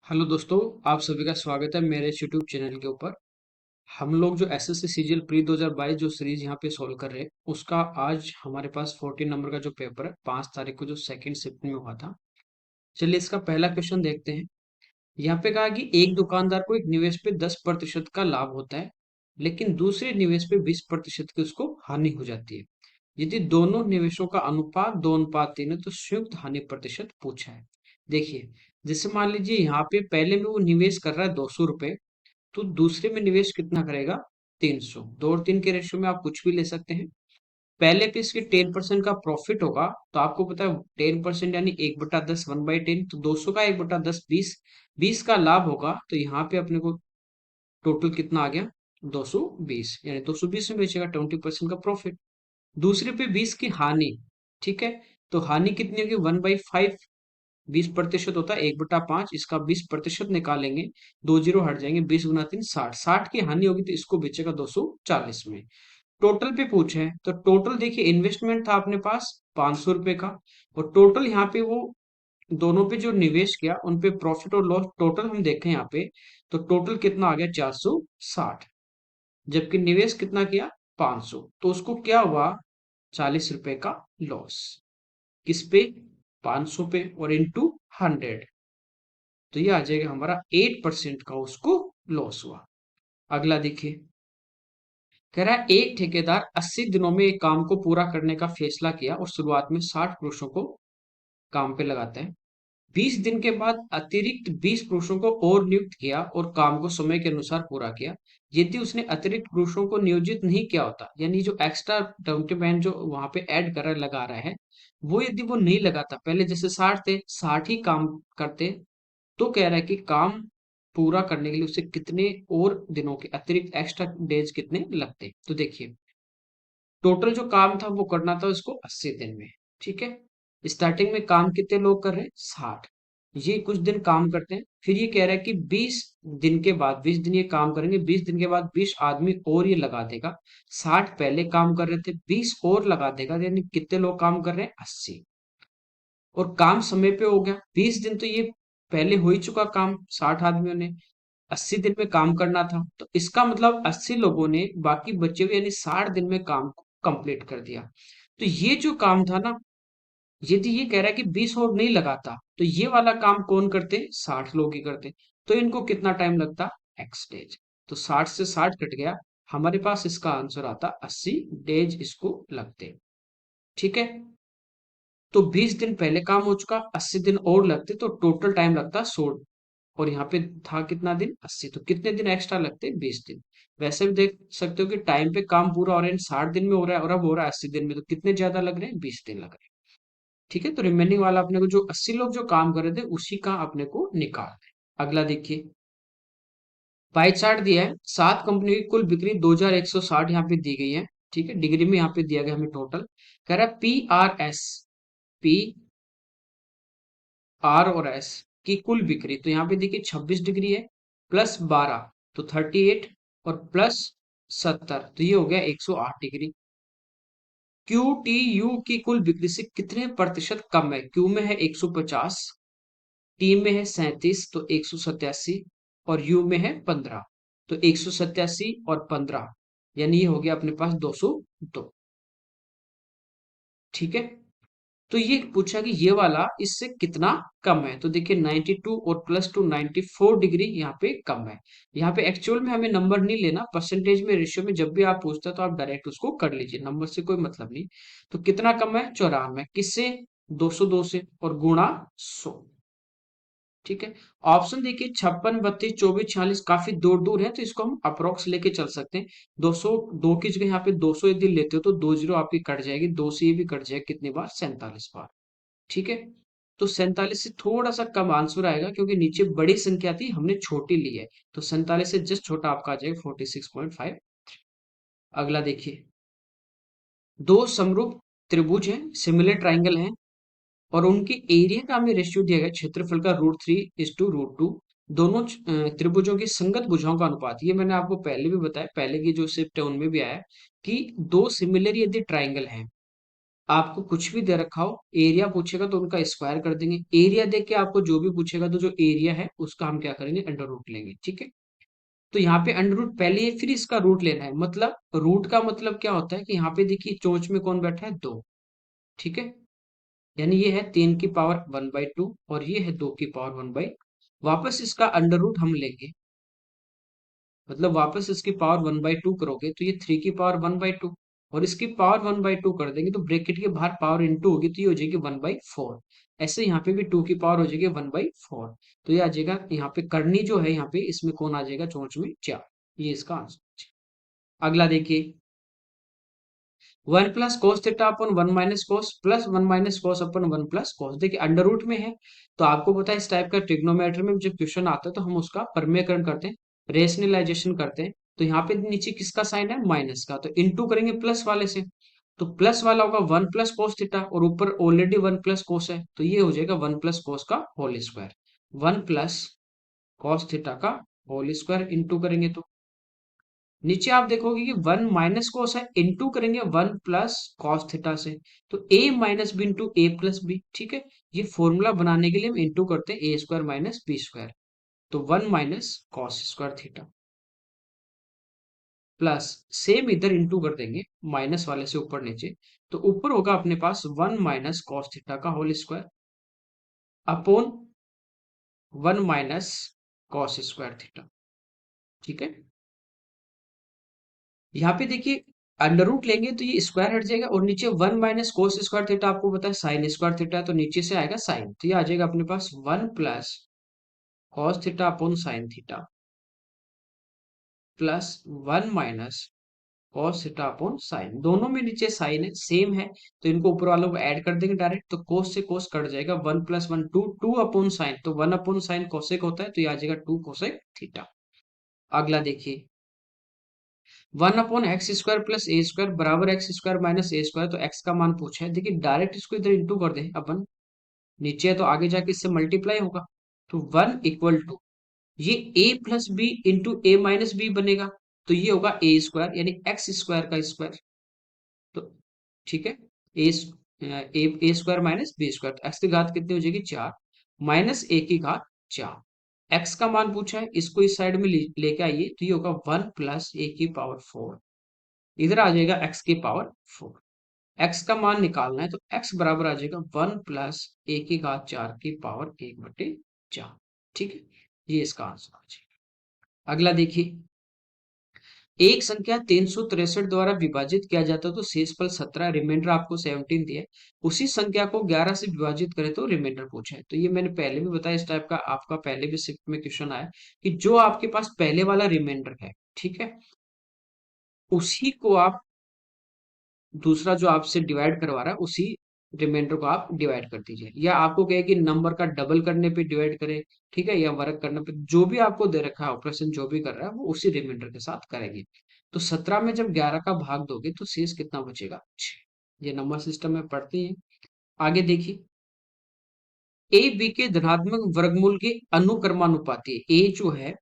Hello दोस्तों, आप सभी का स्वागत है मेरे इस यूट्यूब चैनल के ऊपर। हम लोग जो एसएससी सीजीएल प्री 2022 जो सीरीज यहाँ पे सॉल्व कर रहे हैं उसका आज हमारे पास 14 नंबर का जो पेपर है 5 तारीख को जो सेकंड शिफ्ट में हुआ था। चलिए इसका पहला क्वेश्चन देखते हैं। यहाँ पे कहा कि एक दुकानदार को एक निवेश पे 10% का लाभ होता है, लेकिन दूसरे निवेश पे 20% की उसको हानि हो जाती है। यदि दोनों निवेशों का अनुपात 2:3 है तो संयुक्त हानि प्रतिशत पूछा है। देखिए, जैसे मान लीजिए यहाँ पे पहले में वो निवेश कर रहा है 200 रुपए, तो दूसरे में निवेश कितना करेगा? 300। 2 और 3 के रेशियो में आप कुछ भी ले सकते हैं। पहले पे इसके 10% का प्रॉफिट होगा, तो आपको पता है 10% यानी 1/10, 1/10, तो 200 का 1/10 20। 20 का लाभ होगा, तो यहाँ पे अपने को टोटल कितना आ गया? 220, यानी 220 में बेचेगा, 20% का प्रॉफिट। दूसरे पे 20 की हानि। ठीक है, तो हानि कितनी होगी? 1/5। 20% होता है 1/5, इसका 20% निकालेंगे, 2 जीरो हट जाएंगे, 20 × 3 60। 60 की हानि होगी तो इसको बेचेगा 240 में। टोटल पे पूछे हैं, तो टोटल देखिए, इन्वेस्टमेंट था अपने पास 500 रुपए का, और टोटल यहाँ पे वो दोनों पे जो निवेश किया उन पे प्रॉफिट और लॉस टोटल हम देखें यहाँ पे, तो टोटल कितना आ गया? 460। जबकि निवेश कितना किया? 500, तो उसको क्या हुआ? 40 रुपए का लॉस। किस पे? 500 पे, और इंटू 100, तो ये आ जाएगा हमारा 8% का उसको लॉस हुआ। अगला देखिए, कह रहा है एक ठेकेदार 80 दिनों में एक काम को पूरा करने का फैसला किया और शुरुआत में 60 पुरुषों को काम पे लगाते हैं। 20 दिन के बाद अतिरिक्त 20 पुरुषों को और नियुक्त किया और काम को समय के अनुसार पूरा किया। यदि उसने अतिरिक्त पुरुषों को नियोजित नहीं किया होता, यानी जो एक्स्ट्रा डॉक्यूमेंट जो वहां पे ऐड कर लगा रहा है, वो यदि वो नहीं लगाता, पहले जैसे 60 थे, 60 ही काम करते, तो कह रहा है कि काम पूरा करने के लिए उसे कितने और दिनों के अतिरिक्त एक्स्ट्रा डेज कितने लगते। तो देखिए, टोटल जो काम था वो करना था उसको 80 दिन में। ठीक है, स्टार्टिंग में काम कितने लोग कर रहे हैं? 60। ये कुछ दिन काम करते हैं, फिर ये कह रहा है कि 20 दिन के बाद, 20 दिन ये काम करेंगे, 20 दिन के बाद 20 आदमी और ये लगा देगा। 60 पहले काम कर रहे थे, 20 और लगा देगा, यानी कितने लोग काम कर रहे हैं? 80। और काम समय पे हो गया। 20 दिन तो ये पहले हो ही चुका काम, 60 आदमियों ने। 80 दिन में काम करना था, तो इसका मतलब 80 लोगों ने बाकी बचे हुए यानी 60 दिन में काम को कंप्लीट कर दिया। तो ये जो काम था ना, यदि ये कह रहा है कि 20 और नहीं लगाता, तो ये वाला काम कौन करते? 60 लोग ही करते। तो इनको कितना टाइम लगता? X days. तो 60 से 60 कट गया, हमारे पास इसका आंसर आता 80 डेज इसको लगते। ठीक है, तो 20 दिन पहले काम हो चुका, 80 दिन और लगते, तो टोटल टाइम लगता 100। और यहाँ पे था कितना दिन? 80, तो कितने दिन एक्स्ट्रा लगते? 20 दिन। वैसे भी देख सकते हो कि टाइम पे काम पूरा हो रहा है, 60 दिन में हो रहा है, और अब हो रहा है 80 दिन में, तो कितने ज्यादा लग रहे हैं? 20 दिन लग रहे हैं। ठीक है, तो रिमेनिंग वाला अपने को जो 80 लोग जो काम कर रहे थे उसी का अपने को निकालना है। अगला देखिए, पाई चार्ट दिया है, 7 कंपनी की कुल बिक्री 2160 यहाँ पे दी गई है। ठीक है, डिग्री में यहाँ पे दिया गया हमें टोटल। कह रहा है PRS, पी आर और एस की कुल बिक्री, तो यहाँ पे देखिए 26 डिग्री है, प्लस 12 तो 38, और प्लस 70 तो ये हो गया 108 डिग्री। क्यू टी यू की कुल बिक्री से कितने प्रतिशत कम है? क्यू में है 150, टी में है 37 तो 187, और यू में है 15, तो 187 और 15, यानी ये हो गया अपने पास 202। ठीक है, तो ये पूछा कि ये वाला इससे कितना कम है, तो देखिए 92 और +2 94 डिग्री यहाँ पे कम है। यहाँ पे एक्चुअल में हमें नंबर नहीं लेना, परसेंटेज में, रेशियो में जब भी आप पूछते हैं तो आप डायरेक्ट उसको कर लीजिए, नंबर से कोई मतलब नहीं। तो कितना कम है? 94। किससे? 202 से, और गुणा 100। ठीक है, ऑप्शन देखिए 56, 32, 24, 46 काफी दूर दूर है, तो इसको हम अप्रोक्स लेके चल सकते हैं। 202 की जगह यहाँ पे 200 यदि लेते हो तो 20 आपकी कट जाएगी, 2 से ये भी कट जाएगी, कितनी बार? 47 बार। ठीक है, तो 47 से थोड़ा सा कम आंसर आएगा, क्योंकि नीचे बड़ी संख्या थी, हमने छोटी ली है, तो 47 से जस्ट छोटा आपका आ जाएगा 46.5। अगला देखिए, दो समरूप त्रिभुज हैं, सिमिलर ट्राइंगल हैं, और उनके एरिया का हमें रेशियो दिया गया क्षेत्रफल का √3:√2। दोनों त्रिभुजों की संगत भुजाओं का अनुपात, ये मैंने आपको पहले भी बताया, पहले की जो शिफ्ट है उनमें भी आया, कि दो सिमिलर यदि ट्राइंगल हैं, आपको कुछ भी दे रखा हो, एरिया पूछेगा तो उनका स्क्वायर कर देंगे। एरिया देख के आपको जो भी पूछेगा तो जो एरिया है उसका हम क्या करेंगे, अंडर रूट लेंगे। ठीक है, तो यहाँ पे अंडर रूट पहले है, फिर इसका रूट लेना है। मतलब रूट का मतलब क्या होता है कि यहाँ पे देखिए चोंच में कौन बैठा है, 2। ठीक है, यानी ये है 3 की पावर 1/2 और ये है 2 की पावर 1/, वापस इसका अंडर रूट हम लेंगे। मतलब वापस इसकी पावर 1/2 करोगे तो ये 3 की पावर 1/2 और इसकी पावर 1/2 कर देंगे तो ब्रैकेट के बाहर पावर इंटू होगी तो ये हो जाएगी 1/4। ऐसे यहाँ पे भी 2 की पावर हो जाएगी 1/4। तो ये आ जाएगा, यहाँ पे करनी जो है, यहाँ पे इसमें कौन आ जाएगा, चोंच में 4। ये इसका आंसर। अगला देखिए, 1 + cos θ/1 - cos plus 1 - cos/1 + cos। देखिए अंडर रूट में है, तो आपको पता है इस टाइप का ट्रिग्नोमेट्री में जब क्वेश्चन आता है तो हम उसका परमेयकरण करते हैं, रेशनलाइजेशन करते हैं। तो यहाँ पे नीचे किसका साइन है, माइनस का, तो इंटू करेंगे प्लस वाले से। तो प्लस वाला होगा 1 + cos θ और ऊपर ऑलरेडी 1 + cos है, तो ये हो जाएगा 1 + cos का होल स्क्वायर। 1 + cos θ का होल स्क्वायर इंटू करेंगे तो नीचे आप देखोगे कि 1 - cos है, इंटू करेंगे 1 + cos θ से, तो a - b into a + b। ठीक है, ये फॉर्मूला बनाने के लिए हम इंटू करते हैं a² - b²। तो 1 - cos² θ प्लस सेम इधर इंटू कर देंगे माइनस वाले से ऊपर नीचे, तो ऊपर होगा अपने पास 1 - cos θ का होल स्क्वायर अपॉन 1 - cos²θ। ठीक है, यहाँ पे देखिए अंडर रूट लेंगे तो ये स्क्वायर हट जाएगा और नीचे 1 - cos² θ, आपको पता है sin² θ है, तो नीचे से आएगा साइन, तो ये आ जाएगा अपने पास 1 + cos θ/sin θ plus 1 - cos θ/sin। दोनों में नीचे साइन है, सेम है, तो इनको ऊपर वालों को ऐड कर देंगे डायरेक्ट, तो cos से cos कट जाएगा, 1 + 1 2, 2/sin, तो 1/sin cosec होता है, तो ये आ जाएगा 2 cosec θ। अगला देखिए, 1/x² + a² (x² - a²), तो x का मान पूछा है। देखिए डायरेक्ट इसको इधर इंटू कर दें अपन, नीचे है तो आगे जाके इससे मल्टीप्लाई होगा, तो 1 = ये a + b into a - b बनेगा, तो ये होगा a² यानी x² का स्क्वायर। तो ठीक है, a a² - b², तो x की घात कितनी हो जाएगी, 4 माइनस a की घात 4। x का मान पूछा है, इसको इस साइड में लेके आइए, तो ये होगा 1 + a⁴। इधर आ जाएगा x की पावर 4। x का मान निकालना है तो x बराबर आ जाएगा 1 + a⁴ की पावर 1/4। ठीक है, ये इसका आंसर आ जाएगा। अगला देखिए, एक संख्या 363 द्वारा विभाजित किया जाता है तो शेषफल 17, रिमाइंडर आपको 17 दिया है। उसी संख्या को 11 से विभाजित करें तो रिमाइंडर पूछा है। तो ये मैंने पहले भी बताया, इस टाइप का आपका पहले भी शिफ्ट में क्वेश्चन आया कि जो आपके पास पहले वाला रिमाइंडर है, ठीक है, उसी को आप दूसरा जो आपसे डिवाइड करवा रहा है उसी रिमाइंडर को आप डिवाइड कर दीजिए, या आपको कहे कि नंबर का डबल करने पे डिवाइड करें, ठीक है, या वर्ग करने पे, जो भी आपको दे रखा है ऑपरेशन जो भी कर रहा है वो उसी रिमाइंडर के साथ करेंगे। तो 17 में जब 11 का भाग दोगे तो शेष कितना बचेगा, 6। ये नंबर सिस्टम में पढ़ते हैं। आगे देखिए, ए बी के धनात्मक वर्गमूल के अनुक्रमानुपाती है। ए जो है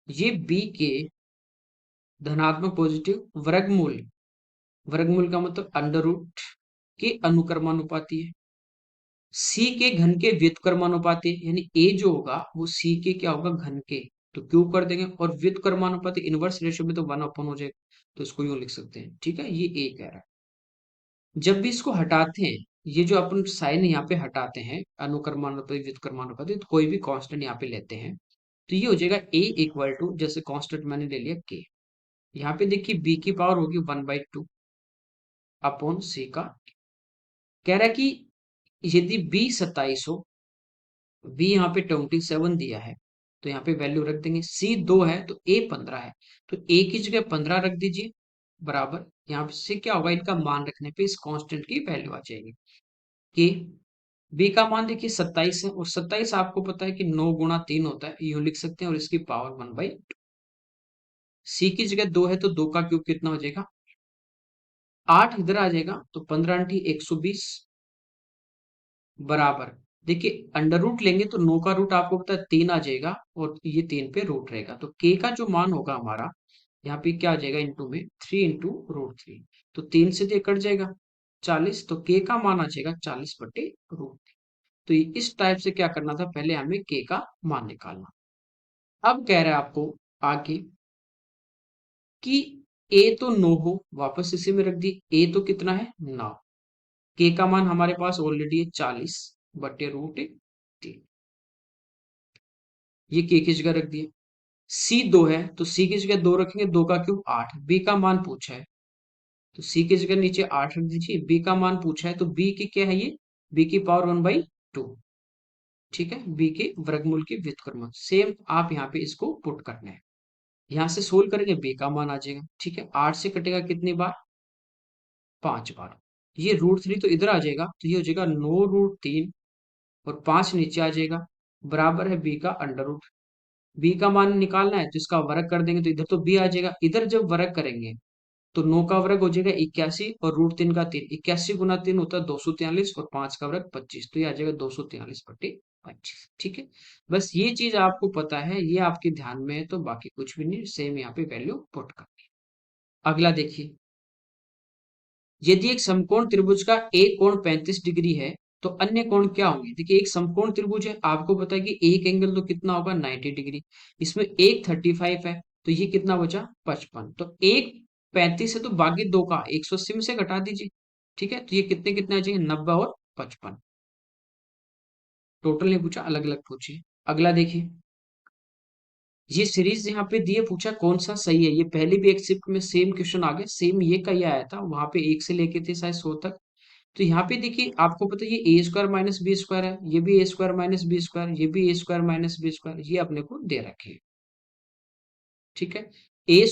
ये बी के धनात्मक पॉजिटिव वर्गमूल, वर्गमूल का मतलब अंडर रूट के अनुक्रमानुपाती है। सी के घन के व्युत्क्रमानुपाती है, यानी ए जो होगा वो सी के क्या होगा, घन के, तो क्यू कर देंगे, और व्युत्क्रमानुपाती इनवर्स रेशियो में तो 1/, हो जाएगा, तो इसको यूं लिख सकते हैं। ठीक है, ये ए कह रहा है। जब भी इसको हटाते हैं, ये जो अपन साइन यहाँ पे हटाते हैं, अनुक्रमानुपाती व्युत्क्रमानुपाती, तो कोई भी कांस्टेंट यहाँ पे लेते हैं, तो ये हो जाएगा ए इक्वल टू, जैसे कांस्टेंट मैंने ले लिया के, यहाँ पे देखिए बी की पावर होगी 1/2 अपॉन सी का। कह रहा है कि यदि बी 27 हो, बी यहाँ पे 27 दिया है, तो यहाँ पे वैल्यू रख देंगे। सी 2 है तो ए 15 है, तो ए की जगह 15 रख दीजिए, बराबर यहाँ से क्या होगा, इनका मान रखने पे इस कांस्टेंट की वैल्यू आ जाएगी। कि बी का मान देखिए 27 है, और 27 आपको पता है कि 9 × 3 होता है, यूं लिख सकते हैं, और इसकी पावर 1/2। सी की जगह 2 है तो 2 का क्यूब कितना हो जाएगा, 8 इधर आ जाएगा, तो 15 × 120 बराबर, देखिए अंडर रूट लेंगे तो 9 का रूट आपको पता है 3 आ जाएगा, और ये 3 पे रूट रहेगा, तो के का जो मान होगा हमारा यहाँ पे क्या आ जाएगा, इंटू में 3 × √3, तो 3 से तो ये कट जाएगा, 40, तो के का मान आ जाएगा 40/√3। तो इस टाइप से क्या करना था, पहले हमें के का मान निकालना। अब कह रहा है आपको आगे कि ए तो 9 हो, वापस इसी में रख दी। ए तो कितना है 9, के का मान हमारे पास ऑलरेडी है 40/√3, ये के की जगह रख दिया। सी 2 है तो सी की जगह 2 रखेंगे, 2 का क्यूब 8। बी का मान पूछा है तो सी की जगह नीचे 8 रख दीजिए। बी का मान पूछा है तो बी की क्या है, ये बी की पावर 1/2, ठीक है, बी के वर्गमूल की व्युत्क्रम। सेम आप यहाँ पे इसको पुट करना है, यहाँ से सोल्व करेंगे बी का मान आ जाएगा, ठीक है। 8 से कटेगा कितनी बार, 5 बार। ये √3 तो इधर आ जाएगा, तो ये हो जाएगा 9√3 और 5 नीचे आ जाएगा, बराबर है बी का अंडर रूट। बी का मान निकालना है तो इसका वर्ग कर देंगे, तो इधर तो बी आ जाएगा। इधर जब वर्ग करेंगे तो 9 का वर्ग हो जाएगा 81 और √3 का 3, 81 × 3 होता है 243 और 5 का वर्ग 25, तो ये आ जाएगा 243/25, ठीक है। बस ये चीज आपको पता है, ये आपके ध्यान में है, तो बाकी कुछ भी नहीं, सेम यहाँ पे वैल्यू पुट कर। अगला देखिए, यदि एक समकोण त्रिभुज का एक कोण 35 डिग्री है तो अन्य कोण क्या होंगे। देखिए एक समकोण त्रिभुज है, आपको पता है कि एक एंगल तो कितना होगा 90 डिग्री, इसमें एक 35 है तो ये कितना बचा 55, तो एक 35 है तो बाकी दो का 180 में से घटा दीजिए, ठीक है। तो ये कितने कितने आ जाएंगे 90 और 55, टोटल नहीं पूछा, अलग अलग पूछिए। अगला देखिए, ये सीरीज यहाँ पे दिए, पूछा कौन सा सही है। ये पहले भी एक शिफ्ट में सेम क्वेश्चन आ गया, सेम ये का ही आया था, वहां पे 1 से लेके थे शायद 100 तक। तो यहाँ पे देखिए आपको पता है ये a² - b² है, ये भी a² - b², ये भी a² - b², ये अपने को दे रखे हैं, ठीक है। a²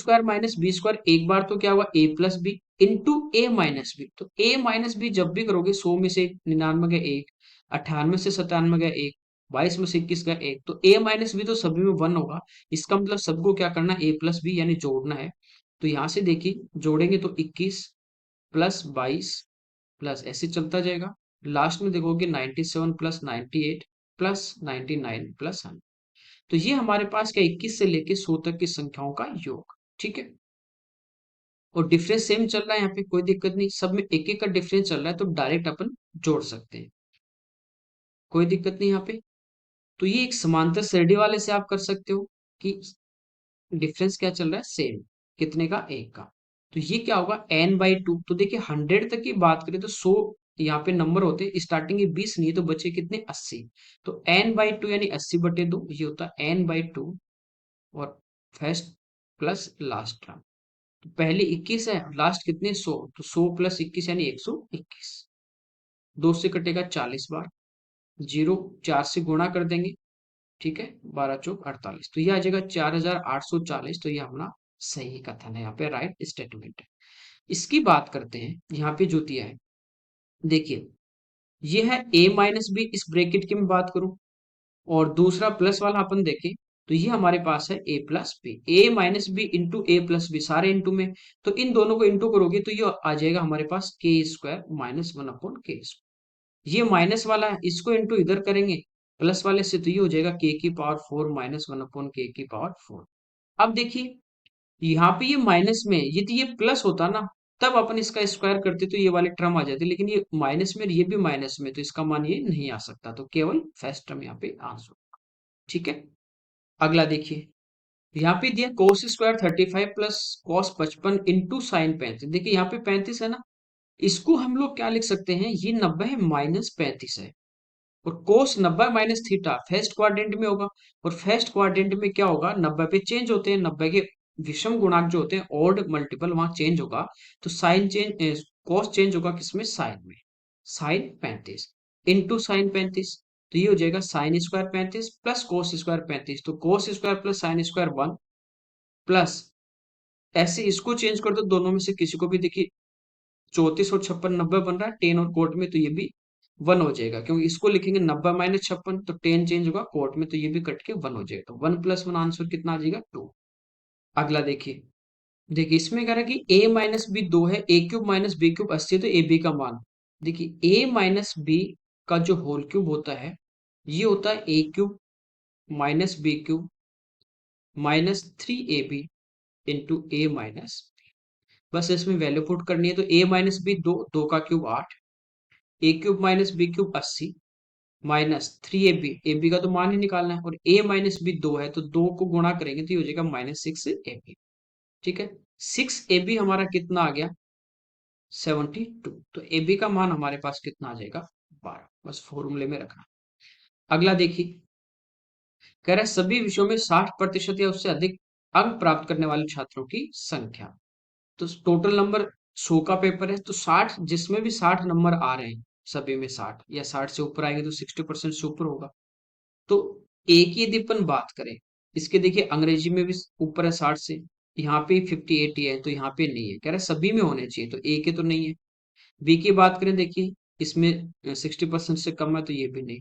- b² एक बार तो क्या हुआ a+b इंटू a-b, तो a-b जब भी करोगे 100 में से 99 गया 1, 98 से 97 गया 1, 22 में से 21 गया 1, तो a-b तो सभी में 1 होगा। इसका मतलब सबको क्या करना है a+b यानी जोड़ना है। तो यहाँ से देखिए जोड़ेंगे तो 21 प्लस 22 प्लस ऐसे चलता जाएगा, लास्ट में देखोगे 97 प्लस 98 प्लस 99 प्लस 100, तो ये हमारे पास क्या 21 से लेके 100 तक की संख्याओं का योग, ठीक है। और डिफरेंस सेम चल रहा है, यहाँ पे कोई दिक्कत नहीं, सब में एक एक का डिफरेंस चल रहा है, तो डायरेक्ट अपन जोड़ सकते हैं, कोई दिक्कत नहीं यहाँ पे। तो ये एक समांतर श्रेणी वाले से आप कर सकते हो कि डिफरेंस क्या चल रहा है सेम, कितने का एक का। तो ये क्या होगा n/2, तो देखिए 100 तक की बात करें तो 100 यहाँ पे नंबर होते हैं, स्टार्टिंग के 20 नहीं है, तो बचे कितने 80, तो n/2 यानी 80/2, ये होता है n/2 और फर्स्ट प्लस लास्ट टर्म। तो पहले 21 है, लास्ट कितने 100, तो 100 प्लस 21 यानी 121, 2 से कटेगा 40 बार, 0 4 से गुणा कर देंगे, ठीक है, 12 चौक 48, तो ये आ जाएगा 4840, तो ये अपना सही कथन है, यहाँ पे राइट स्टेटमेंट है। इसकी बात करते हैं, यहाँ पे जो दिया है देखिए, ये है a-b, इस ब्रैकेट की मैं बात करूं और दूसरा प्लस वाला अपन देखें, तो ये हमारे पास है a+b, a-b इंटू a+b सारे इंटू में, तो इन दोनों को इंटू करोगे तो ये आ जाएगा हमारे पास k² - 1/k², ये माइनस वाला है इसको इंटू इधर करेंगे प्लस वाले से, तो ये हो जाएगा k⁴ - 1/k⁴। अब देखिए यहाँ पे ये माइनस में है, यदि ये प्लस होता ना तब अपन इसका स्क्वायर करते तो ये वाले टर्म आ जाते, लेकिन ये माइनस में और ये भी माइनस में, तो इसका मान ये नहीं आ सकता, तो केवल फर्स्ट टर्म यहाँ पे आंसर, ठीक है। अगला देखिए, यहाँ पे दिया cos² 35 plus cos 55 into sine 35, देखिए यहाँ पे 35 है ना, इसको हम लोग क्या लिख सकते हैं, ये 90 है माइनस 35 है, और कोस 90 माइनस थीटा फर्स्ट क्वाड्रेंट में होगा, और फर्स्ट क्वाड्रेंट में क्या होगा 90 पे चेंज होते हैं, 90 के विषम गुणांक जो होते हैं ऑड मल्टीपल वहां चेंज होगा, तो साइन चेंज कोस चेंज होगा किसमें साइन में, साइन 35 इंटू साइन 35, तो ये हो जाएगा sin² 35 प्लस cos² 35, तो cos² प्लस sin² 1 प्लस ऐसे इसको चेंज कर दो दोनों में से किसी को भी, देखिए 34 और 56 90 बन रहा है, 10 और कोट में, तो ये भी 1 हो जाएगा, क्योंकि इसको लिखेंगे 90 माइनस 56, तो 10 चेंज होगा कोट में, तो ये भी कट के 1 हो जाएगा, तो 1 + 1 आंसर कितना आ जाएगा 2। अगला देखिए, देखिए इसमें कह रहा है कि a-b 2 है, a³ - b³ 80 है, तो ab का मान, देखिए a-b का जो होल क्यूब होता है ये होता है a³ - b³ - 3ab into a - b, बस इसमें वैल्यू पुट करनी है। तो a माइनस बी, दो, दो का cube 8, A cube minus B cube 80, माइनस 3ab, का तो मान ही निकालना है, और a माइनस बी 2 है, तो 2 को गुणा करेंगे तो ये हो जाएगा -6ab। ठीक है, 6ab हमारा कितना आ गया, 72। तो ab का मान हमारे पास कितना आ जाएगा, 12। बस फॉर्मूले में रखना। अगला देखिए, कह रहा है सभी विषयों में 60% या उससे अधिक अंक प्राप्त करने वाले छात्रों की संख्या। तो टोटल नंबर 100 का पेपर है, तो 60, जिसमें भी 60 नंबर आ रहे हैं, सभी में 60 या 60 से ऊपर आएंगे तो 60% से ऊपर होगा। तो ए की यदि अपन बात करें, इसके देखिए अंग्रेजी में भी ऊपर है 60 से, यहाँ पे 58 ही है, तो यहाँ पे नहीं है। कह रहा है सभी में होने चाहिए, तो ए के तो नहीं है। बी की बात करें, देखिए इसमें 60% से कम है, तो ये भी नहीं।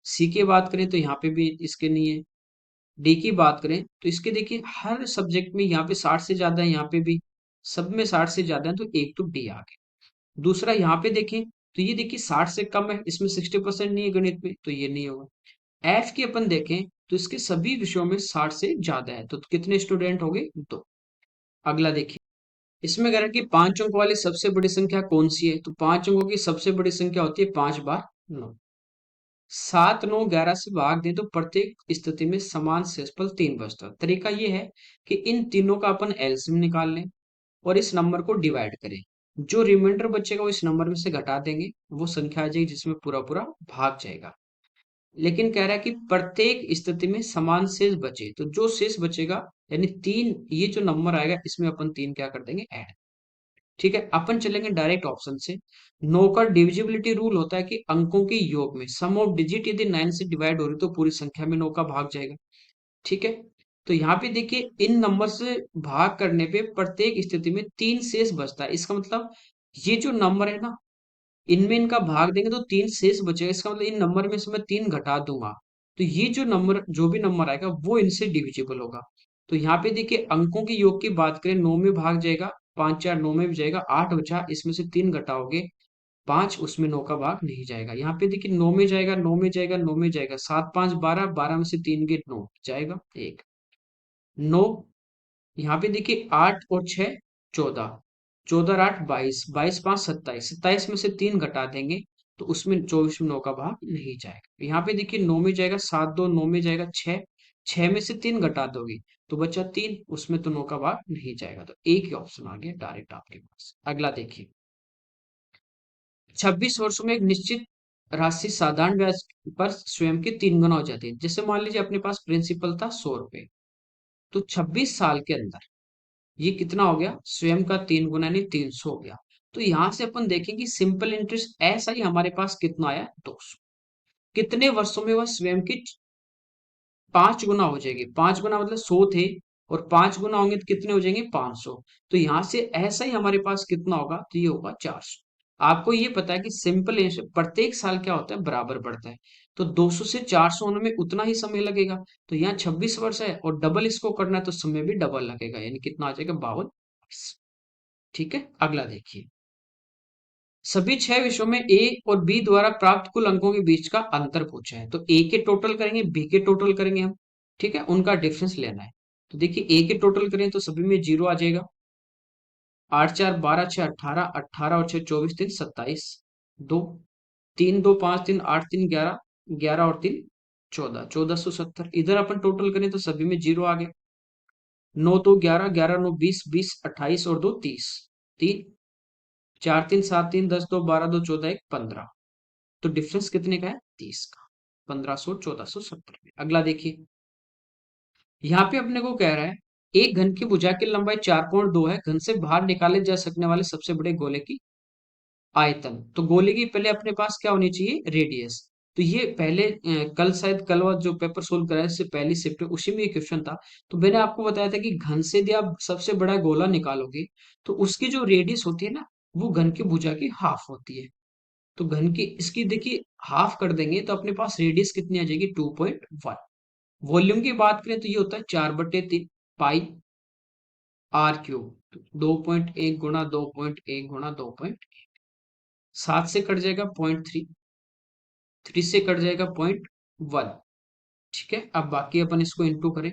सी की बात करें तो यहाँ पे भी इसके नहीं है। डी की बात करें तो इसके देखिए हर सब्जेक्ट में यहाँ पे 60 से ज्यादा है, यहाँ पे भी सब में 60 से ज्यादा है, तो एक तो डी आ गया। दूसरा यहाँ पे देखें तो ये देखिए 60 से कम है, इसमें 60% नहीं है गणित में, तो ये नहीं होगा। एफ की अपन देखें तो इसके सभी विषयों में 60 से ज्यादा है, तो कितने स्टूडेंट हो गए, दो। अगला देखिए, इसमें कह रहा है कि 5 अंक वाली सबसे बड़ी संख्या कौन सी है। तो 5 अंकों की सबसे बड़ी संख्या होती है 5 बार 9। 7, 9, 11 से भाग दें तो प्रत्येक स्थिति में समान शेषफल 3 बचता है। तरीका ये है कि इन तीनों का अपन एलसीएम निकाल लें और इस नंबर को डिवाइड करें। जो रिमाइंडर बचेगा वो इस नंबर में से घटा देंगे, वो संख्या आ जाएगी जिसमें पूरा पूरा भाग जाएगा। लेकिन कह रहा है कि प्रत्येक स्थिति में समान शेष बचे, तो जो शेष बचेगा यानी 3, ये जो नंबर आएगा इसमें अपन 3 क्या कर देंगे, ऐड। ठीक है, अपन चलेंगे डायरेक्ट ऑप्शन से। 9 का डिविजिबिलिटी रूल होता है कि अंकों के योग में सम ऑफ डिजिट यदि 9 से डिवाइड हो रही तो पूरी संख्या में 9 का भाग जाएगा। ठीक है, तो यहाँ पे देखिए इन नंबर से भाग करने पे प्रत्येक स्थिति में 3 शेष बचता है। इसका मतलब ये जो नंबर है ना, इनमें इनका भाग देंगे तो 3 शेष बचेगा। इसका मतलब इन नंबर में से मैं 3 घटा दूंगा, तो ये जो नंबर, जो भी नंबर आएगा वो इनसे डिविजिबल होगा। तो यहाँ पे देखिए अंकों के योग की बात करें, 9 में भाग जाएगा, 5 4 9 में भी जाएगा, 8 बचा, इसमें से 3 घटाओगे 5, उसमें 9 का भाग नहीं जाएगा। यहाँ पे देखिए 9 में जाएगा, 9 में जाएगा, 9 में जाएगा, 7 5 12, 12 में से 3 गए 9 जाएगा, 1 9। यहाँ पे देखिए 8 और 6 14, 14 और 8 22, 22 5 27, 27 में से 3 घटा देंगे तो उसमें 24 में 9 का भाग नहीं जाएगा। यहाँ पे देखिए 9 में जाएगा, 7 2 9 में जाएगा, 6 6 में से 3 घटा दोगे तो बचा 3, उसमें तो 9 का भाग नहीं जाएगा। तो एक ही ऑप्शन आ गया डायरेक्ट आपके पास। अगला देखिए, 26 वर्षों में एक निश्चित राशि साधारण ब्याज पर स्वयं के 3 गुना हो जाती है। जैसे मान लीजिए अपने पास प्रिंसिपल था 100 रुपए, तो 26 साल के अंदर ये कितना हो गया, स्वयं का 3 गुना यानी 300 हो गया। तो यहां से अपन देखेंगे सिंपल इंटरेस्ट ऐसा ही हमारे पास कितना आया, 200। कितने वर्षों में वह स्वयं की 5 गुना हो जाएगी। 5 गुना मतलब 100 थे और 5 गुना होंगे तो कितने हो जाएंगे, 500। तो यहां से ऐसा ही हमारे पास कितना होगा, तो ये होगा 400। आपको ये पता है कि सिंपल प्रत्येक साल क्या होता है, बराबर बढ़ता है। तो 200 से 400 होने में उतना ही समय लगेगा। तो यहाँ 26 वर्ष है और डबल इसको करना है तो समय भी डबल लगेगा, यानी कितना आ जाएगा, 52। ठीक है, अगला देखिए, सभी 6 विषयों में ए और बी द्वारा प्राप्त कुल अंकों के बीच का अंतर पूछा है। तो ए के टोटल करेंगे, बी के टोटल करेंगे हम। ठीक है, उनका डिफरेंस लेना है। तो देखिए ए के टोटल करें तो सभी में 0 आ जाएगा। 8 4 12 6 18, 18 और 6 24, 3 27, 2 3 2 5 3 8 3 11, 11 और 3 14, 1470। इधर अपन टोटल करें तो सभी में 0 आ गया। 9 2 11, 11 9 20, 20 28 और 2 30, 3 4 3 7 3 10 2 12 2 14 1 15। तो डिफरेंस कितने का है, 30 का, 1500 1470 में। अगला देखिए, यहाँ पे अपने को कह रहा है एक घन की भुजा की लंबाई 4.2 है, घन से बाहर निकाले जा सकने वाले सबसे बड़े गोले की आयतन। तो गोले की पहले अपने पास क्या होनी चाहिए, रेडियस। तो ये पहले कल शायद कल वाला जो पेपर सोल्व कराया इससे पहली शिफ्ट में उसी में ये क्वेश्चन था। तो मैंने आपको बताया था कि घन से यदि आप सबसे बड़ा गोला निकालोगे तो उसकी जो रेडियस होती है ना, वो घन की भुजा की हाफ होती है। तो घन की इसकी देखिए हाफ कर देंगे तो अपने पास रेडियस कितनी आ जाएगी, 2.1। वॉल्यूम की बात करें तो ये होता है 4/3 पाई आर क्यूब। 2.1 गुणा 2.1 गुणा 2.1, 7 से कट जाएगा 0.3, 3 से कट जाएगा 0.1। ठीक है, अब बाकी अपन इसको इंटू करें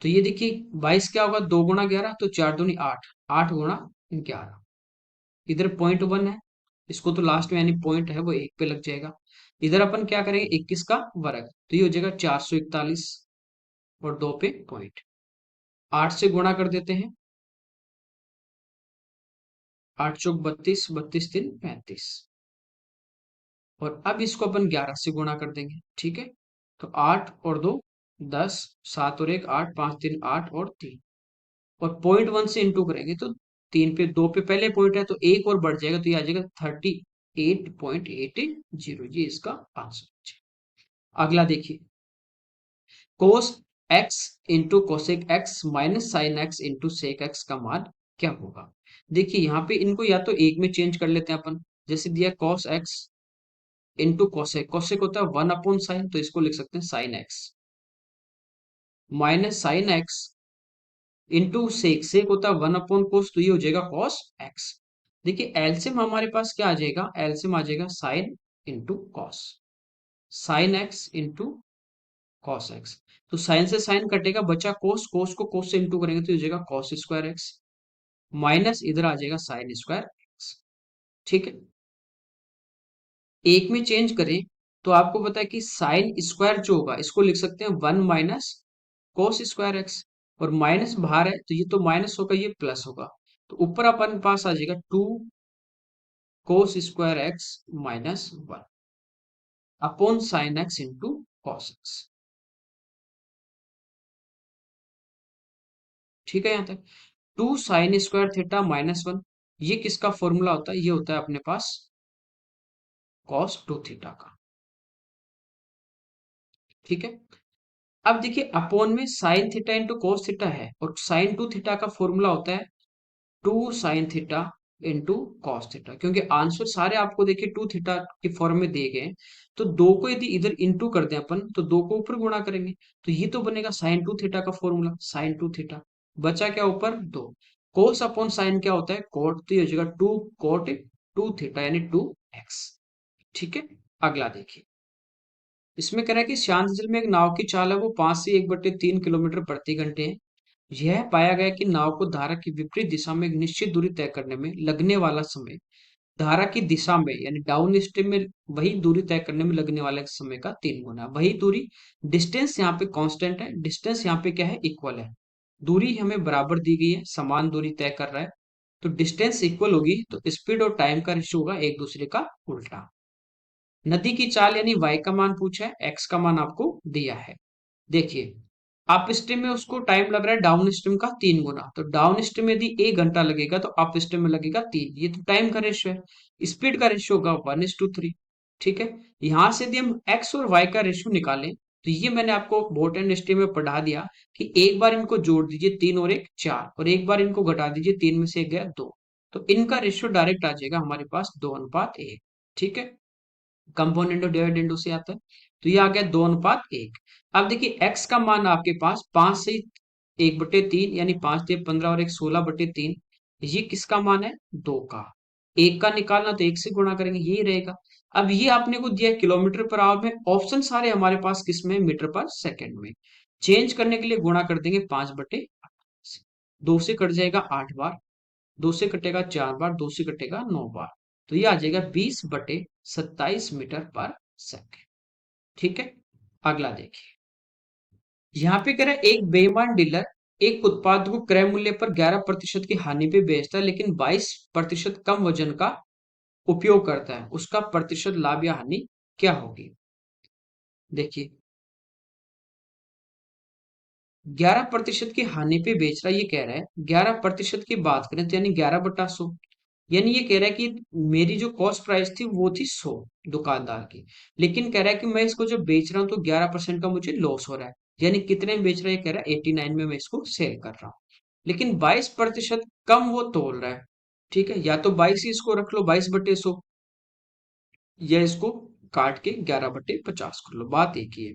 तो ये देखिए 22 क्या होगा, 2 गुणा 11, तो 4 दूनी 8, 8 गुणा 11। इधर .1 है, इसको तो लास्ट में यानी पॉइंट है वो 1 पे लग जाएगा। इधर अपन क्या करेंगे, 21 का वर्ग, तो ये हो जाएगा 441, और 2 पे पॉइंट। 8 से गुणा कर देते हैं, 8 चौक 32, 32 3 35, और अब इसको अपन 11 से गुणा कर देंगे, ठीक है। तो 8 और 2 10, 7 और 1 8, 5 3 8 और 3, और .1 से इंटू करेंगे तो 3 पे 2 पे पहले पॉइंट है तो 1 और बढ़ जाएगा, तो ये आ जाएगा 38.880, ये इसका आंसर। अगला देखिए, cos x into cosec x minus sine x into sec x का मान क्या होगा। देखिए यहाँ पे इनको या तो एक में चेंज कर लेते हैं अपन, जैसे दिया cos x into cosec, cosec होता है 1/साइन, तो इसको लिख सकते हैं sine x, minus sine x into sec, sec होता है 1/कोस, तो ये हो जाएगा कॉस एक्स। देखिए एलसीएम हमारे पास क्या आ जाएगा, एलसीएम आ जाएगा sine into cos, sign x into cos x. तो साइन से साइन कटेगा, बचा कोस, कोस को कोस से इंटू करेंगे तो हो जाएगा कॉस स्क्वायर एक्स, माइनस इधर आ जाएगा साइन स्क्वायर एक्स, ठीक है। एक में चेंज करें तो आपको पता है कि साइन स्क्वायर जो होगा इसको लिख सकते हैं 1 - कोस स्क्वायर एक्स, और माइनस बाहर है तो ये तो माइनस होगा, ये प्लस होगा, तो ऊपर अपन पास आ जाएगा 2 cos square x minus 1 upon sine x into cos x, ठीक है। यहां तक 2 साइन स्क्वायर थीटा माइनस 1, ये किसका फॉर्मूला होता है, ये होता है अपने पास कॉस 2 थीटा का, ठीक है। अब देखिए अपोन में sine theta into cos theta है, और साइन 2 थीटा का फॉर्मूला होता है 2 sine theta into cos theta, क्योंकि आंसर सारे आपको देखिए 2 थीटा के फॉर्म में दिए गए हैं, तो दो को यदि इधर इंटू कर दें अपन तो दो को ऊपर गुणा करेंगे, तो ये तो बनेगा साइन 2 थीटा का फॉर्मूला, साइन 2 थीटा, बचा क्या ऊपर 2, कोस अपॉन साइन क्या होता है कोट, तो ये हो जाएगा 2 कोट 2 थीटा यानी 2x, ठीक है। अगला देखिए, इसमें कह रहा है कि शांत जल में एक नाव की चाल है वो 5 से 1/3 किलोमीटर प्रति घंटे है। यह पाया गया कि नाव को धारा की विपरीत दिशा में एक निश्चित दूरी तय करने में लगने वाला समय धारा की दिशा में यानी डाउन स्ट्रीम में वही दूरी तय करने में लगने वाले समय का 3 गुना, वही दूरी, डिस्टेंस यहाँ पे कांस्टेंट है, डिस्टेंस यहाँ पे क्या है इक्वल है, दूरी हमें बराबर दी गई है, समान दूरी तय कर रहा है, तो डिस्टेंस इक्वल होगी तो स्पीड और टाइम का रेशियो होगा एक दूसरे का उल्टा। नदी की चाल यानी y का मान पूछा है, x का मान आपको दिया है। देखिए अप स्ट्रीम में उसको टाइम लग रहा है डाउन स्ट्रीम का 3 गुना, तो डाउन स्ट्रीम में यदि 1 घंटा लगेगा तो अप स्ट्रीम में लगेगा 3, ये तो टाइम का रेशियो है। स्पीड का रेशियो होगा 1:3, ठीक है। यहां से यदि हम x और y का रेशियो निकालें तो ये मैंने आपको बोट एंड स्ट्रीम में पढ़ा दिया कि एक बार इनको जोड़ दीजिए 3 और 1 4, और एक बार इनको घटा दीजिए 3 में से 1 गया 2, तो इनका रेशियो डायरेक्ट आ जाएगा हमारे पास 2:1, ठीक है। कंपोनेंट और डिविडेंड से आता है, तो ये आ गया 2:1। अब देखिए x का मान आपके पास 5 से 1/3 यानी 5 × 3 = 15 और 1 = 16/3, ये किसका मान है 2 का, एक का निकालना तो 1 से गुणा करेंगे यही रहेगा। अब ये आपने को दिया किलोमीटर पर आवर में, ऑप्शन सारे हमारे पास किस में मीटर पर सेकंड में, चेंज करने के लिए गुणा कर देंगे 5/8 से, 2 से कट जाएगा 8 बार, 2 से कटेगा 4 बार, 2 से कटेगा 9 बार, तो ये आ जाएगा 20/27 मीटर पर सेकेंड, ठीक है। अगला देखिए, यहाँ पे कह रहा है एक बेईमान डीलर एक उत्पाद को क्रय मूल्य पर 11% की हानि पे बेचता है लेकिन 22% कम वजन का उपयोग करता है, उसका प्रतिशत लाभ या हानि क्या होगी। देखिए 11% की हानि पे बेच रहा है, ये कह रहा है 11% की बात करें तो यानी 11/100, यानी ये कह रहा है कि मेरी जो कॉस्ट प्राइस थी वो थी 100 दुकानदार की, लेकिन कह रहा है कि मैं इसको जब बेच रहा हूँ तो 11% का मुझे लॉस हो रहा है, यानी कितने में बेच रहा है, ये कह रहा है 89 में मैं इसको सेल कर रहा हूँ, लेकिन 22% कम वो तोल रहा है, ठीक है। या तो 22 ही इसको रख लो 22/100, या इसको काट के 11/50 कर लो, बात एक ही है।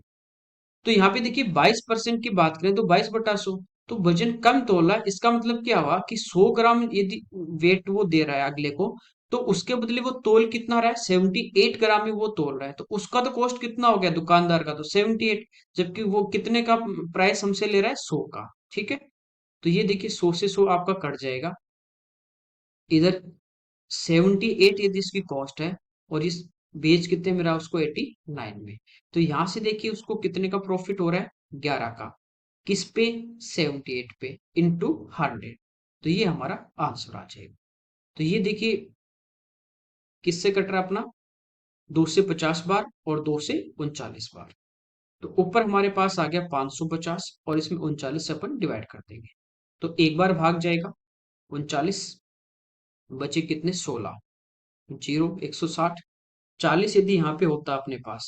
तो यहाँ पे देखिए 22% की बात करें तो 22/100, तो वजन कम तोला, इसका मतलब क्या हुआ कि 100 ग्राम यदि वेट वो दे रहा है अगले को, तो उसके बदले वो तोल कितना रहा है 78 ग्राम में वो तोल रहा है, तो उसका तो कॉस्ट कितना हो गया दुकानदार का, तो 78, जबकि वो कितने का प्राइस हमसे ले रहा है 100 का, ठीक है, तो ये देखिए 100 से 100 आपका कट जाएगा। इधर 78 यदि इसकी कॉस्ट है और इस बेच कितने में रहा उसको 89 में, तो यहां से देखिए उसको कितने का प्रॉफिट हो रहा है, 11 का। किस पे, 78 पे इंटू 100, तो ये हमारा आंसर आ जाएगा। तो ये देखिए किससे कट रहा है अपना, 2 से 50 बार और 2 से 39 बार। तो ऊपर हमारे पास आ गया 550 और इसमें 39 से अपन डिवाइड कर देंगे, तो एक बार भाग जाएगा 39, बचे कितने, 16, जीरो 160। 40 यदि यहाँ पे होता अपने पास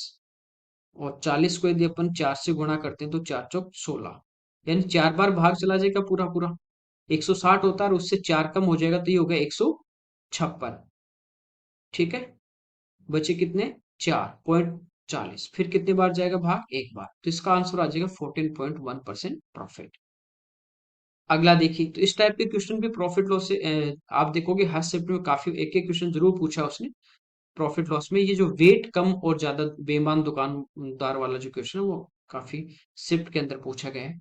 और 40 को यदि अपन 4 से गुणा करते हैं तो 4 चौक 16, यानी 4 बार भाग चला जाएगा पूरा पूरा। 160 होता है और उससे 4 कम हो जाएगा तो ये हो गया 156। ठीक है, बचे कितने, 4.40, फिर कितने बार जाएगा भाग, एक बार, तो इसका आंसर आ जाएगा 14.1% प्रॉफिट। अगला देखिए, तो इस टाइप के क्वेश्चन भी प्रॉफिट लॉस से आप देखोगे हर शिफ्ट में काफी एक एक क्वेश्चन जरूर पूछा उसने प्रॉफिट लॉस में। ये जो वेट कम और ज्यादा बेईमान दुकानदार वाला जो क्वेश्चन है वो काफी शिफ्ट के अंदर पूछा गया है।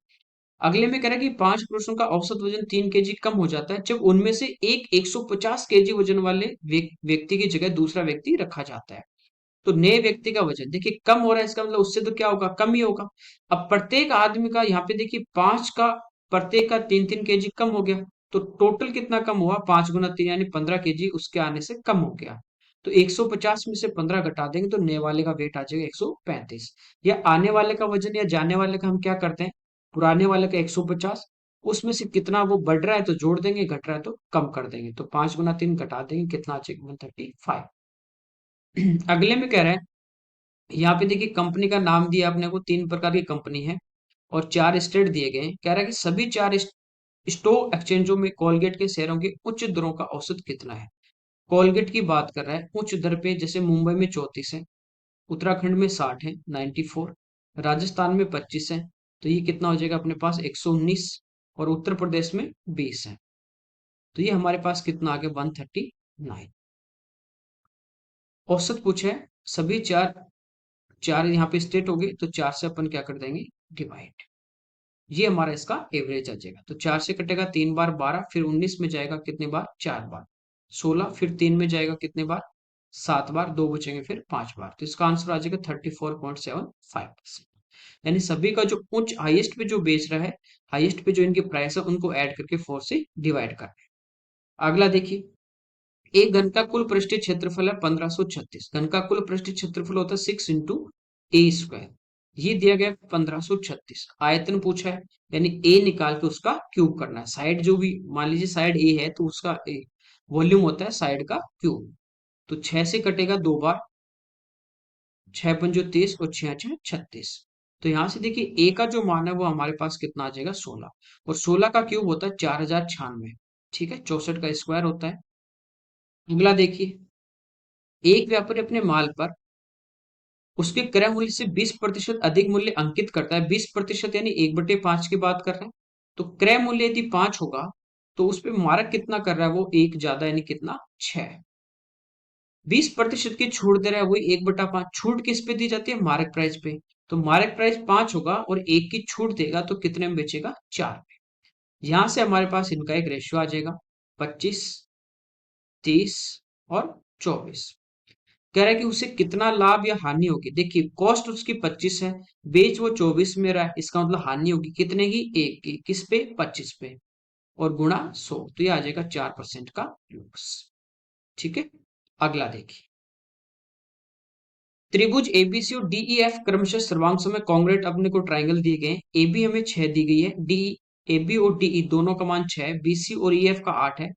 अगले में कह रहा है कि 5 पुरुषों का औसत वजन 3 kg कम हो जाता है जब उनमें से एक 150 kg वजन वाले व्यक्ति की जगह दूसरा व्यक्ति रखा जाता है। तो नए व्यक्ति का वजन देखिए कम हो रहा है, इसका मतलब उससे तो क्या होगा, कम ही होगा। अब प्रत्येक आदमी का यहाँ पे देखिए 5 का, प्रत्येक का 3-3 kg कम हो गया, तो टोटल कितना कम हुआ, 5 × 3 यानी 15 kg उसके आने से कम हो गया। तो 150 में से 15 घटा देंगे तो नए वाले का वेट आ जाएगा 135। या आने वाले का वजन या जाने वाले का हम क्या करते हैं, पुराने वाले का 150, उसमें से कितना वो बढ़ रहा है तो जोड़ देंगे, घट रहा है तो कम कर देंगे, तो 5 × 3 घटा देंगे, कितना आ जाएगा, 135। अगले में कह रहे हैं, यहाँ पे देखिए कंपनी का नाम दिया अपने को, 3 प्रकार की कंपनी है और 4 स्टेट दिए गए हैं। कह रहा है कि सभी 4 स्टॉक एक्सचेंजों में कोलगेट के शेयरों के उच्च दरों का औसत कितना है। कोलगेट की बात कर रहा है उच्च दर पे, जैसे मुंबई में 34 है, उत्तराखंड में 60 है 94, राजस्थान में 25 है, तो ये कितना हो जाएगा अपने पास 119, और उत्तर प्रदेश में 20 है, तो ये हमारे पास कितना आ गया 139। औसत पूछा है, सभी चार, चार यहाँ पे स्टेट हो गए तो 4 से अपन क्या कर देंगे, डिवाइड, ये हमारा इसका एवरेज आ जाएगा। तो 4 से कटेगा 3 बार 12, फिर 19 में जाएगा कितने बार, 4 बार, 16, फिर 3 में जाएगा कितने बार, 7 बार, 2 बचेंगे फिर 5 बार, तो इसका आंसर आ जाएगा 34.75%। यानी सभी का जो उच्च हाईएस्ट पे जो बेच रहा है, हाईएस्ट पे जो इनकी प्राइस है उनको ऐड करके 4 से डिवाइड करना है। अगला देखिए, एक घन का कुल पृष्ठीय क्षेत्रफल है 1536, घन का कुल पृष्ठीय क्षेत्रफल होता है 6 × a², ये दिया गया 1536, आयतन पूछा है, यानी ए निकाल के उसका क्यूब करना है। साइड जो भी मान लीजिए साइड ए है तो उसका वॉल्यूम होता है साइड का क्यूब, तो 6 से कटेगा 2 बार, 6×5 = 30 और 6×6 = 36, तो यहां से देखिए ए का जो मान है वो हमारे पास कितना आ जाएगा 16, और 16 का क्यूब होता है 4096, ठीक है, 64 का स्क्वायर होता है। अगला देखिए, एक व्यापारी अपने माल पर उसके क्रय मूल्य से 20% अधिक मूल्य अंकित करता है, 20% यानी 1/5 की बात कर रहे हैं। तो क्रय मूल्य यदि 5 होगा तो उस पे मारक कितना कर रहा है, वो एक ज्यादा, यानी कितना, 6। 20% की छूट दे रहा है, वही 1/5, छूट किस पे दी जाती है, मारक प्राइस पे, तो मारक प्राइस 5 होगा और एक की छूट देगा तो कितने में बेचेगा, 4 में। यहां से हमारे पास इनका एक रेशियो आ जाएगा 25, 30 और 24। कह रहा है कि उसे कितना लाभ या हानि होगी, देखिए कॉस्ट उसकी 25 है, बेच वो 24 में रहा है, इसका मतलब हानि होगी कितने की, एक की, किस पे, 25 पे, और गुणा 100, तो ये आ जाएगा 4% का लॉस। ठीक है, अगला देखिए, त्रिभुज एबीसी और डीईएफ क्रमशः सर्वांग में कॉन्ग्रेट अपने को ट्राइंगल दिए गए, ए बी हमें 6 दी गई है, डी, ए बी और डीई दोनों का मान 6 है, बीसी और ईएफ का 8 है।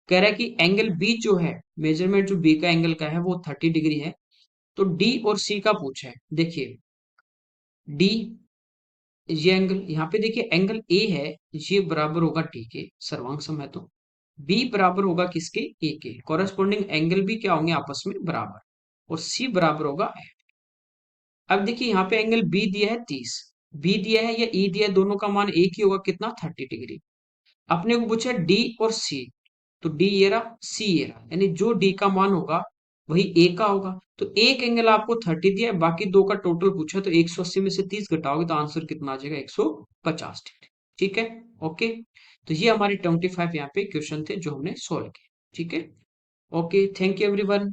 कह रहा है कि एंगल बी जो है, मेजरमेंट जो बी का एंगल का है वो 30 डिग्री है। तो डी और सी का पूछा है, देखिए डी, ये एंगल यहाँ पे देखिए एंगल ए है, ये बराबर होगा डी के, सर्वांग सम है, तो बी बराबर होगा किसके, ए के, कॉरेस्पॉन्डिंग एंगल भी क्या होंगे आपस में बराबर, और सी बराबर होगा ए। अब देखिए यहाँ पे एंगल बी दिया है 30, बी दिया है या ई दिया है, दोनों का मान एक ही होगा, कितना, 30 डिग्री। अपने को पूछा डी और सी, तो डी ये रहा, सी ये रहा, यानी जो डी का मान होगा वही ए का होगा। तो एक एंगल आपको 30 दिया है, बाकी दो का टोटल पूछा, तो 180 में से 30 घटाओगे तो आंसर कितना आ जाएगा, 150 डिग्री। ठीक है। ओके, तो ये हमारे 25 यहाँ पे क्वेश्चन थे जो हमने सोल्व किए। ठीक है। Okay, thank you everyone.